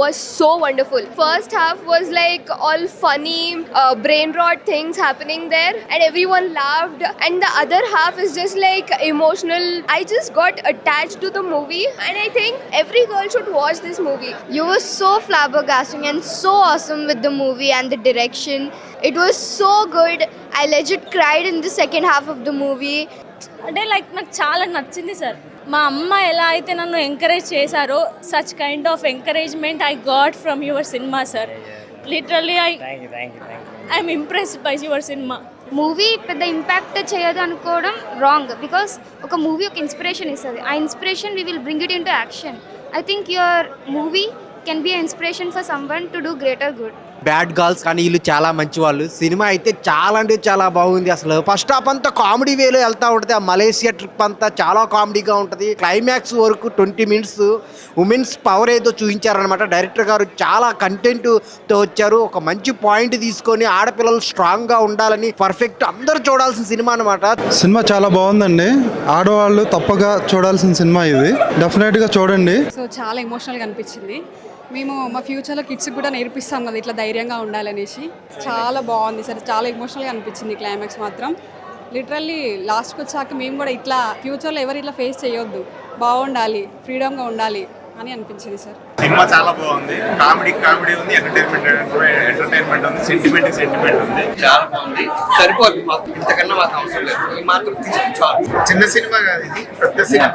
was so wonderful. First half was like all funny, brain rot things happening there, and everyone laughed. And the other half is just like emotional. I just got attached to the movie, and I think every girl should watch this movie. You were so flabbergasting and so awesome with the movie and the direction. It was so good. I legit cried in the second half of the movie. అంటే like నాకు చాలా నచ్చింది sir. మా అమ్మ ఎలా అయితే నన్ను encourage చేశారో such kind of encouragement I got from your cinema sir. Literally I'm impressed by your cinema. Movie పెద్ద ఇంపాక్ట్ చేయదు అనుకోవడం రాంగ్, బికాస్ ఒక మూవీ ఒక ఇన్స్పిరేషన్ ఇస్తుంది. ఆ inspiration we will bring it in to action. I think your movie can be inspiration for someone to do greater good. Bad girls కానీ వీళ్ళు చాలా మంచి వాళ్ళు. సినిమా అయితే చాలా అంటే చాలా బాగుంది. అసలు ఫస్ట్ హాఫ్ అంతా కామెడీ వేలో వెళ్తూ ఉంటుంది. ఆ మలేషియా ట్రిప్ అంతా చాలా కామెడీగా ఉంటుంది. క్లైమాక్స్ వరకు 20 minutes ఉమెన్స్ పవర్ ఏదో చూపించారనమాట. డైరెక్టర్ గారు చాలా కంటెంట్తో వచ్చారు. ఒక మంచి పాయింట్ తీసుకొని ఆడపిల్లలు స్ట్రాంగ్గా ఉండాలని పర్ఫెక్ట్ అందరూ చూడాల్సిన సినిమా అనమాట. సినిమా చాలా బాగుందండి. ఆడవాళ్ళు తప్పక చూడాల్సిన సినిమా ఇది. డెఫినెట్గా చూడండి. సో చాలా ఎమోషనల్గా అనిపించింది. మేము మా ఫ్యూచర్లో కిడ్స్కి కూడా నేర్పిస్తాం కదా ఇట్లా ధైర్యంగా ఉండాలనేసి. చాలా బాగుంది సార్. చాలా ఎమోషనల్గా అనిపించింది క్లైమాక్స్ మాత్రం. లిటరల్లీ లాస్ట్కి వచ్చాక మేము కూడా ఇట్లా ఫ్యూచర్లో ఎవరు ఇట్లా ఫేస్ చేయొద్దు, బాగుండాలి, ఫ్రీడమ్గా ఉండాలి అని అనిపించింది సార్. సినిమా చాలా బాగుంది. కామెడీ ఉంది, ఎంటర్టైన్మెంట్ ఉంది, సెంటిమెంట్ ఉంది. చాలా బాగుంది. సరిపోతుంది మాకు, ఇంతకన్నా మాకు అవసరం లేదు. ఈ మాత్రం తీసుకుని చాలు. చిన్న సినిమా కాదు ఇది, పెద్ద సినిమా.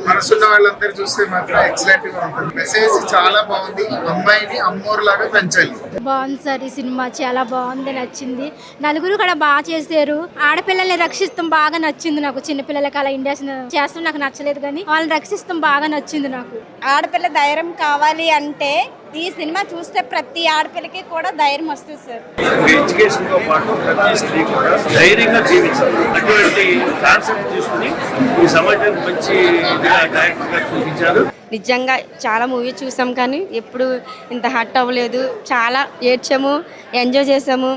మనసున్న వాళ్ళందరూ చూస్తే మాత్రం ఎక్సలెంట్ గా ఉంటుంది. మెసేజ్ చాలా బాగుంది. అమ్మాయిని అమ్మోరు లాగా పెంచాలి. బాగుంది సార్. ఈ సినిమా చాలా బాగుంది, నచ్చింది. నలుగురు కూడా బాగా చేశారు. ఆడపిల్లల్ని రక్షిస్తాం బాగా నచ్చింది నాకు. చిన్నపిల్లలకి అలా ఇండియా చేస్తాం నాకు నచ్చలేదు, కానీ వాళ్ళని రక్షిస్తాం బాగా నచ్చింది నాకు. ఆడపిల్ల ధైర్యం కావాలి అంటే ఈ సినిమా చూస్తే ప్రతి ఆడపిల్లకి కూడా ధైర్యం వస్తుంది సార్. ఎడ్యుకేషన్ తో పాటు ప్రతి స్త్రీ కూడా ధైర్యంగా జీవించాలి. అటువంటి కాన్సెప్ట్ తీసుకుని ఈ సమాజానికి మంచి డైరెక్టర్ గా చూపించారు. నిజంగా చాలా మూవీ చూసాం కానీ ఎప్పుడు ఇంత హర్ట్ అవ్వలేదు. చాలా ఏడ్చాము, ఎంజాయ్ చేసాము.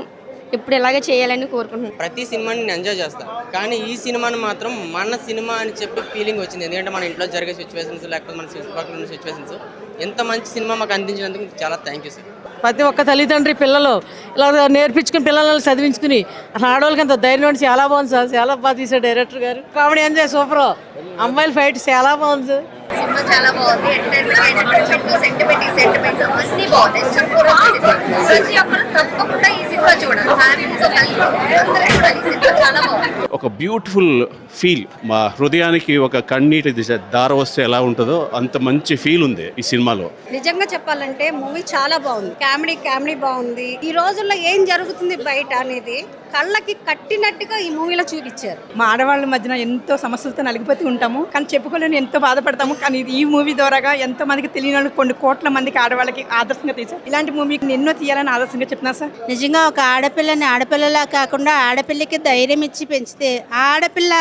ఇప్పుడు ఇలాగే చేయాలని కోరుకుంటున్నాను. ప్రతి సినిమాని నేను ఎంజాయ్ చేస్తాను, కానీ ఈ సినిమాని మాత్రం మన సినిమా అని చెప్పి ఫీలింగ్ వచ్చింది. ఎందుకంటే మన ఇంట్లో జరిగే సిచ్యువేషన్స్, లేకపోతే మన చుట్టుపక్కల ఉన్న సిచ్యువేషన్స్, ఎంత మంచి సినిమా మాకు అందించినందుకు చాలా థ్యాంక్ యూ సార్. ప్రతి ఒక్క తల్లిదండ్రి పిల్లలు ఇలా నేర్పించుకుని పిల్లలను చదివించుకుని ఆడవాళ్ళకి అంత ధైర్యం చాలా బాగుంది సార్. చాలా బాగా తీసాడు డైరెక్టర్ గారు. Comedy enjoy super. అమ్మాయిల ఫైట్ చాలా బాగుంది సార్. సినిమా చాలా బాగుంది. సెంటిమెంట్ అన్ని బాగుంది. ప్రతి ఒక్కరు తప్పకుండా ఈ సినిమా చూడాలి. చాలా బాగుంది. ఒక బ్యూటిఫుల్ ఫీల్. మా హృదయానికి ఒక కన్నీటి దార వస్తే ఎలా ఉంటుందో అంత మంచి ఫీల్ ఉంది ఈ సినిమాలో. నిజంగా చెప్పాలంటే మూవీ చాలా బాగుంది. కామెడీ బాగుంది. ఈ రోజుల్లో ఏం జరుగుతుంది బయట అనేది కళ్ళకి కట్టినట్టుగా ఈ మూవీలో చూపించారు. మా ఆడవాళ్ళ మధ్యన ఎంతో సమస్యలతో నలిగిపోతూ ఉంటాము, కానీ చెప్పుకోలేని ఎంతో బాధపడతాము. కానీ ఈ మూవీ ద్వారాగా ఎంతో మందికి తెలియని కొన్ని కోట్ల మందికి ఆడవాళ్ళకి ఆదర్శంగా తీశారు. ఇలాంటి మూవీకి ఎన్నో తీయాలని ఆదర్శంగా చెప్తున్నా సార్. నిజంగా ఒక ఆడపిల్లని ఆడపిల్లలా కాకుండా ఆడపిల్లకి ధైర్యం ఇచ్చి పెంచితే ఆడపిల్ల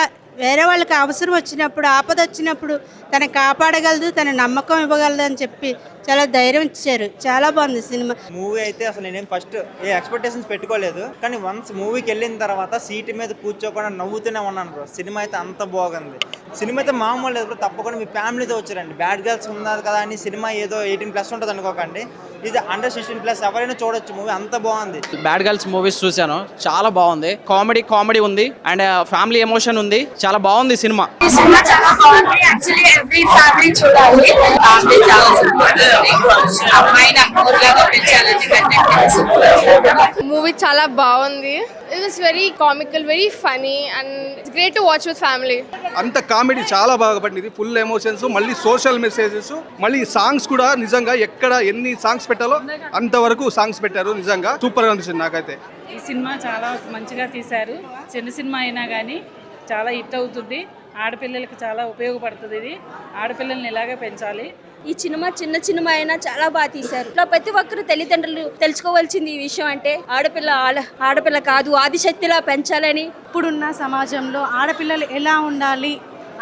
వేరే వాళ్ళకి అవసరం వచ్చినప్పుడు, ఆపద వచ్చినప్పుడు తను కాపాడగలదు, తన నమ్మకం ఇవ్వగలదు అని చెప్పి చాలా ధైర్యం ఇచ్చారు. చాలా బాగుంది సినిమా. మూవీ అయితే అసలు నేనేం ఫస్ట్ ఏ ఎక్స్పెక్టేషన్స్ పెట్టుకోలేదు, కానీ వన్స్ మూవీకి వెళ్ళిన తర్వాత సీటు మీద కూర్చోకుండా నవ్వుతూనే ఉన్నాను బ్రో. సినిమా అయితే అంత బాగుంది. సినిమా అయితే మామూలు లేదు బ్రో. తప్పకుండా మీ ఫ్యామిలీతో వచ్చారండి. బ్యాడ్ గర్ల్స్ ఉన్నది కదా అని సినిమా ఏదో 18+ ఉంటుంది అనుకోకండి. ఇది అండర్ 16+ ఎవరైనా చూడొచ్చు. మూవీ అంత బాగుంది. బ్యాడ్ గర్ల్స్ మూవీస్ చూశాను, చాలా బాగుంది. కామెడీ ఉంది అండ్ ఫ్యామిలీ ఎమోషన్ ఉంది. చాలా బాగుంది సినిమా. మూవీ చాలా బాగుంది. It was very comical, very funny and it's great to watch with family. అంత కామెడీ చాలా బాగా పడింది. ఫుల్ ఎమోషన్స్, మళ్ళీ సోషల్ మెసేజెస్, మళ్ళీ సాంగ్స్ కూడా నిజంగా ఎక్కడ ఎన్ని సాంగ్స్ పెట్టాలో అంతవరకు సాంగ్స్ పెట్టారు. నిజంగా సూపర్ గా అనిపించింది నాకైతే. ఈ సినిమా చాలా మంచిగా తీశారు. చిన్న సినిమా అయినా కానీ చాలా హిట్ అవుతుంది. ఆడపిల్లలకి చాలా ఉపయోగపడుతుంది. ఇది ఆడపిల్లల్ని ఇలాగే పెంచాలి. ఈ సినిమా చిన్న సినిమా అయినా చాలా బాగా తీశారు. ప్రతి ఒక్కరు తల్లిదండ్రులు తెలుసుకోవాల్సింది ఈ విషయం. అంటే ఆడపిల్ల కాదు, ఆదిశక్తిలా పెంచాలని. ఇప్పుడున్న సమాజంలో ఆడపిల్లలు ఎలా ఉండాలి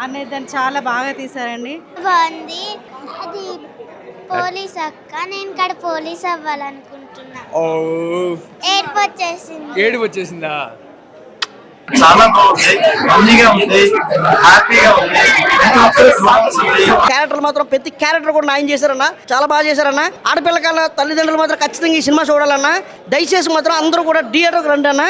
అనేది దాన్ని చాలా బాగా తీశారండి. బాగుంది. అది పోలీస్ అక్క, నేను ఇక్కడ పోలీస్ అవ్వాలనుకుంటున్నా. ఏడుపు వచ్చేసిందా? చాలా బాగుంది, ఫన్నీగా ఉంది, హ్యాపీగా ఉంది. క్యారెక్టర్ మాత్రం ప్రతి క్యారెక్టర్ కూడా న్యాయం చేశారన్న, చాలా బాగా చేశారన్న. ఆడపిల్ల కన్నా తల్లిదండ్రులు మాత్రం ఖచ్చితంగా ఈ సినిమా చూడాలన్నా. దయచేసి మాత్రం అందరూ కూడా థియేటర్కి రండి అన్న.